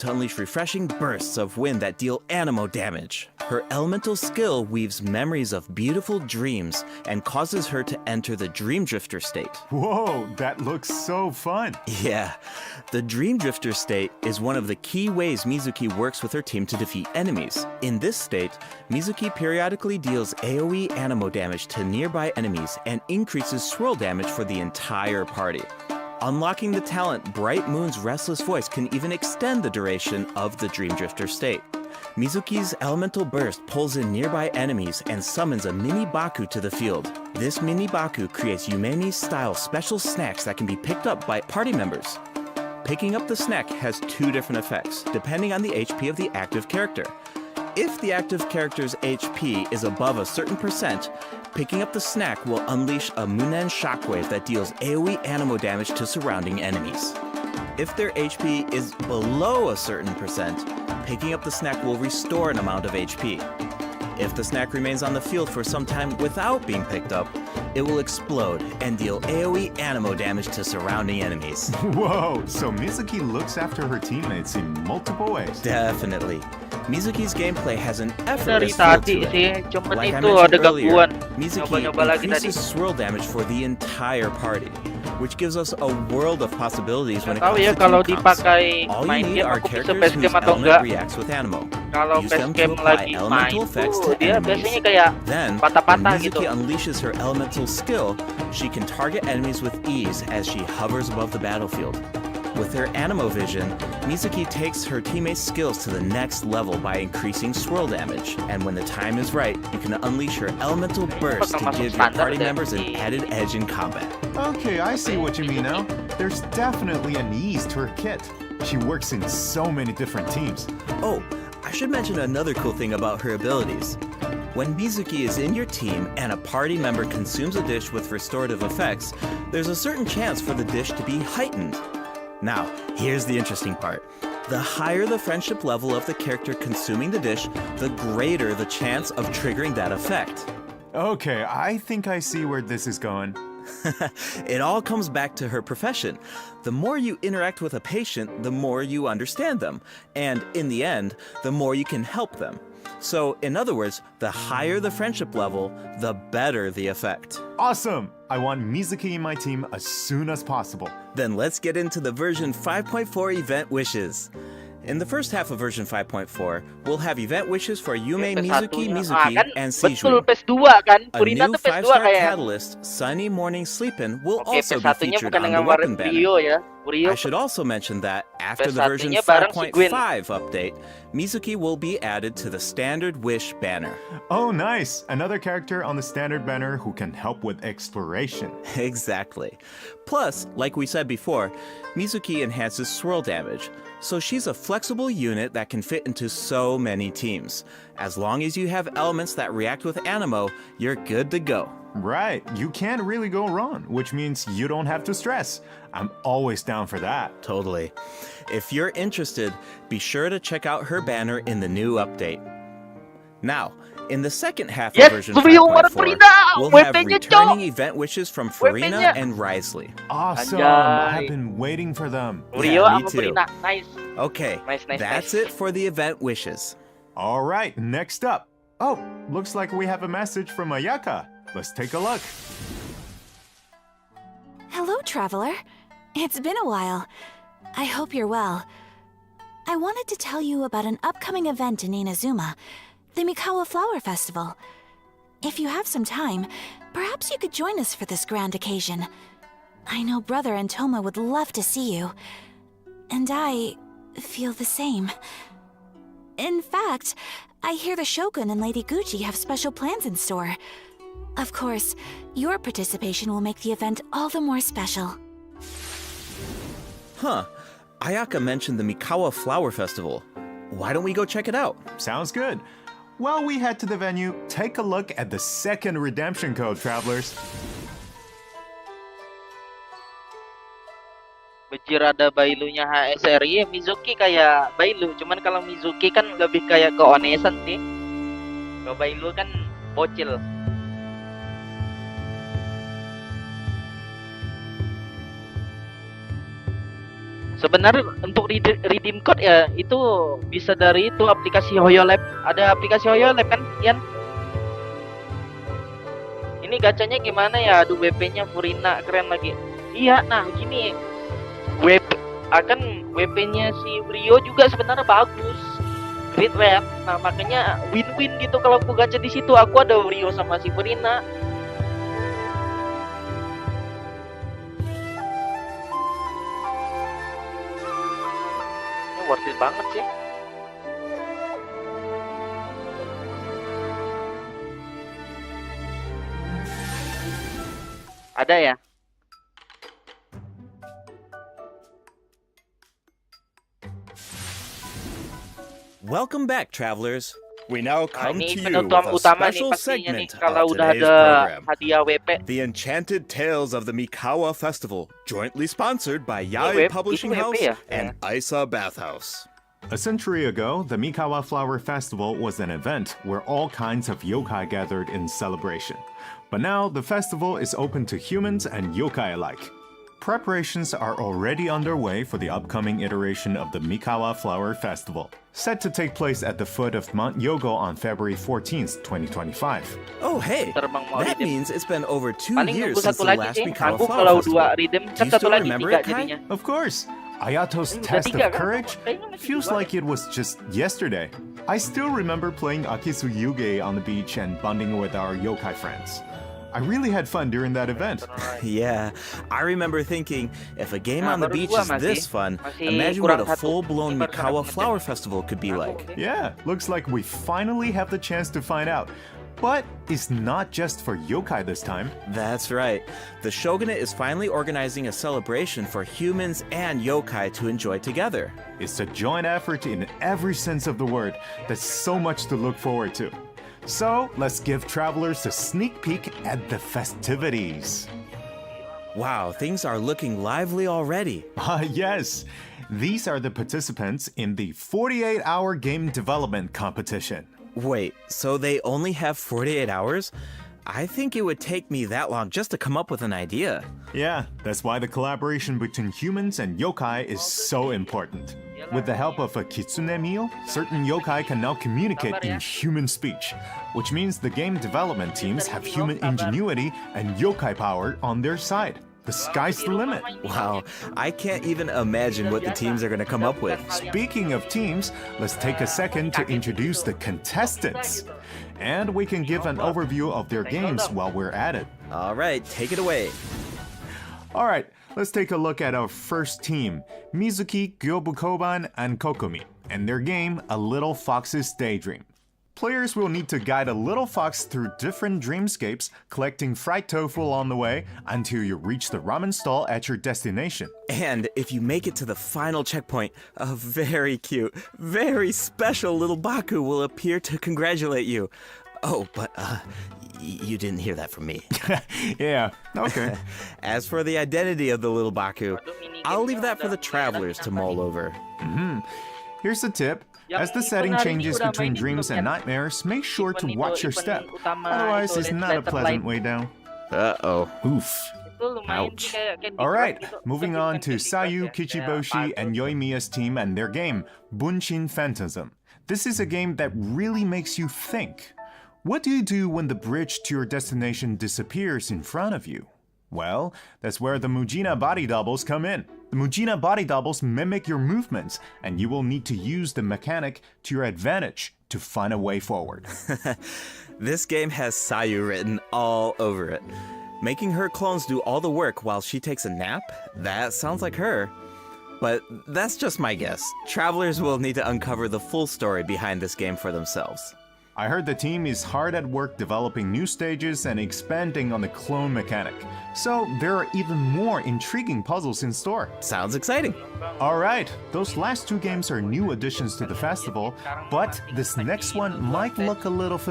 to unleash refreshing bursts of wind that deal anemo damage. Her elemental skill weaves memories of beautiful dreams and causes her to enter the Dream Drifter state. Whoa, that looks so fun. Yeah, the Dream Drifter state is one of the key ways Mizuki works with her team to defeat enemies. In this state, Mizuki periodically deals AoE anemo damage to nearby enemies and increases swirl damage for the entire party. Unlocking the talent Bright Moon's Restless Voice can even extend the duration of the Dream Drifter state. Mizuki's Elemental Burst pulls in nearby enemies and summons a mini Baku to the field. This mini Baku creates Yumemi-style special snacks that can be picked up by party members. Picking up the snack has two different effects, depending on the HP of the active character. If the active character's HP is above a certain percent, picking up the snack will unleash a Munen Shockwave that deals AoE anemo damage to surrounding enemies. If their HP is below a certain percent, picking up the snack will restore an amount of HP. If the snack remains on the field for some time without being picked up, it will explode and deal AoE anemo damage to surrounding enemies. Whoa, so Mizuki looks after her teammates in multiple ways. Definitely. Mizuki's gameplay has an Dari effortless feel tadi to it. sih, cuman Like I itu ada mentioned earlier, gangguan. Mizuki Nyoba-nyoba lagi tadi. increases swirl damage for the entire party, which gives us a world of possibilities when it Tahu comes ya to kalau team comps. dipakai All you main need game are aku bisa characters base whose game atau element enggak. reacts with anemo. Kalau Use base them to game apply lagi main elemental effects tuh to dia enemies. biasanya kayak Then, when patah-patah gitu. Mizuki unleashes her elemental skill, she can target enemies with ease as she hovers above the battlefield. With her anemo vision, Mizuki takes her teammates' skills to the next level by increasing swirl damage. And when the time is right, you can unleash her elemental burst to give your party members an added edge in combat. Okay, I see what you mean now. There's definitely an ease to her kit. She works in so many different teams. Oh, I should mention another cool thing about her abilities. When Mizuki is in your team and a party member consumes a dish with restorative effects, there's a certain chance for the dish to be heightened. Now, here's the interesting part. The higher the friendship level of the character consuming the dish, the greater the chance of triggering that effect. Okay, I think I see where this is going. It all comes back to her profession. The more you interact with a patient, the more you understand them. And in the end, the more you can help them. So, in other words, the higher the friendship level, the better the effect. Awesome! I want Mizuki in my team as soon as possible. Then let's get into the version 5.4 event wishes. In the first half of version 5.4, we'll have event wishes for Yume, Mizuki, Mizuki, kan and betul Seijun. PS2 kan. A Purina new tuh PS2 5-star kayak. catalyst, Sunny Morning Sleepin', will Oke, also be PS1-nya featured bukan on dengan the weapon warna Rio banner. ya. Rio I should also mention that after the version PS1-nya bareng si Gwen. 5.5 update, Mizuki will be added to the standard wish banner. Oh, nice! Another character on the standard banner who can help with exploration. Exactly. Plus, like we said before, Mizuki enhances swirl damage, so she's a flexible unit that can fit into so many teams. As long as you have elements that react with anemo, you're good to go. Right, you can't really go wrong, which means you don't have to stress. I'm always down for that. Totally. If you're interested, be sure to check out her banner in the new update. Now, in the second half Yes, of version Rio warna 5.4, Purina! we'll have WP-nya, returning Cok! event wishes from Farina WP-nya. and Risley. Awesome! Anjay. I've been waiting for them. Rio Yeah, me sama too. Purina. Nice. Okay, Nice. that's it for the event wishes. All right, next up. Oh, looks like we have a message from Ayaka. Let's take a look. Hello, traveler. It's been a while. I hope you're well. I wanted to tell you about an upcoming event in Inazuma, the Mikawa Flower Festival. If you have some time, perhaps you could join us for this grand occasion. I know Brother and Toma would love to see you. And I feel the same. In fact, I hear the Shogun and Lady Gucci have special plans in store. Of course, your participation will make the event all the more special. Huh. Ayaka mentioned the Mikawa Flower Festival. Why don't we go check it out? Sounds good. While we head to the venue, take a look at the second redemption code, travelers. Bejirada Bailunya HSRI, Mizuki kayak Bailu, cuman kalau Mizuki kan lebih kayak ke Onesan sih. Kalau Bailu kan bocil. Sebenarnya untuk redeem code ya itu bisa dari itu aplikasi HoYoLab. Ada aplikasi HoYoLab kan, Ian? Ini gacanya gimana ya? Aduh, WP-nya Furina keren lagi. Iya, nah gini. WP-nya si Rio juga sebenarnya bagus. Great Red. Nah, makanya win-win gitu kalau aku gacha di situ. Aku ada Rio sama si Furina. Worth it banget sih. Ada ya? Welcome back, travelers. We now come Ini to you with penutup a utama nih special pastinya nih segment kalau of udah today's ada program. hadiah WP. The Enchanted Tales of the Mikawa Festival, jointly sponsored by Yai web- Publishing itu WP House ya? and Isa Bathhouse. A century ago, the Mikawa Flower Festival was an event where all kinds of yokai gathered in celebration. But now, the festival is open to humans and yokai alike. Preparations are already underway for the upcoming iteration of the Mikawa Flower Festival, set to take place at the foot of Mount Yogo on February 14th, 2025. Oh, hey, Terbang mau that redeem. means it's been over 2 Paling years nunggu since satu the lagi last sih. Mikawa Aku Flower kalau Festival. dua redeem Do kan you satu still lagi remember 3 it, Kai? jadinya. Of course, Ayato's Udah test 3 of kan? courage Kayaknya masih feels 2 like it was just yesterday. I still remember playing Akisu Yuge on the beach and bonding with our yokai friends. I really had fun during that event. Yeah, I remember thinking, if a game Nah, on the baru beach dua is masih. this fun, Masih imagine what kurang a satu. full-blown Ini baru Mikawa satu Flower meter. Festival could be like. Yeah, looks like we finally have the chance to find out. But it's not just for yokai this time. That's right. The Shogunate is finally organizing a celebration for humans and yokai to enjoy together. It's a joint effort in every sense of the word. There's so much to look forward to. So let's give travelers a sneak peek at the festivities. Wow, things are looking lively already. Yes, these are the participants in the 48-hour game development competition. Wait, so they only have 48 hours? I think it would take me that long just to come up with an idea. Yeah, that's why the collaboration between humans and yokai is so important. With the help of a kitsune meal, certain yokai can now communicate in human speech, which means the game development teams have human ingenuity and yokai power on their side. The sky's the limit. Wow, I can't even imagine what the teams are going to come up with. Speaking of teams, let's take a second to introduce the contestants. And we can give an overview of their games while we're at it. All right, take it away. All right, let's take a look at our first team, Mizuki, Gyobukoban, and Kokomi, and their game, A Little Fox's Daydream. Players will need to guide a little fox through different dreamscapes, collecting fried tofu on the way until you reach the ramen stall at your destination. And if you make it to the final checkpoint, a very cute, very special little Baku will appear to congratulate you. Oh, but you didn't hear that from me. Yeah, okay. As for the identity of the little Baku, I'll leave that for the travelers to mull over. Here's the tip. As the setting changes between dreams and nightmares, make sure to watch your step. Otherwise, it's not a pleasant way down. Uh-oh. Oof. Ouch. Alright, moving on to Sayu, Kichiboshi, and Yoimiya's team and their game, Bunshin Phantasm. This is a game that really makes you think. What do you do when the bridge to your destination disappears in front of you? Well, that's where the Mujina body doubles come in. The Mujina body doubles mimic your movements, and you will need to use the mechanic to your advantage to find a way forward. This game has Sayu written all over it. Making her clones do all the work while she takes a nap? That sounds like her. But that's just my guess. Travelers will need to uncover the full story behind this game for themselves. I heard the team is hard at work developing new stages and expanding on the clone mechanic. So there are even more intriguing puzzles in store. Sounds exciting. Alright, those last two games are new additions to the festival, but this next one might look a little familiar.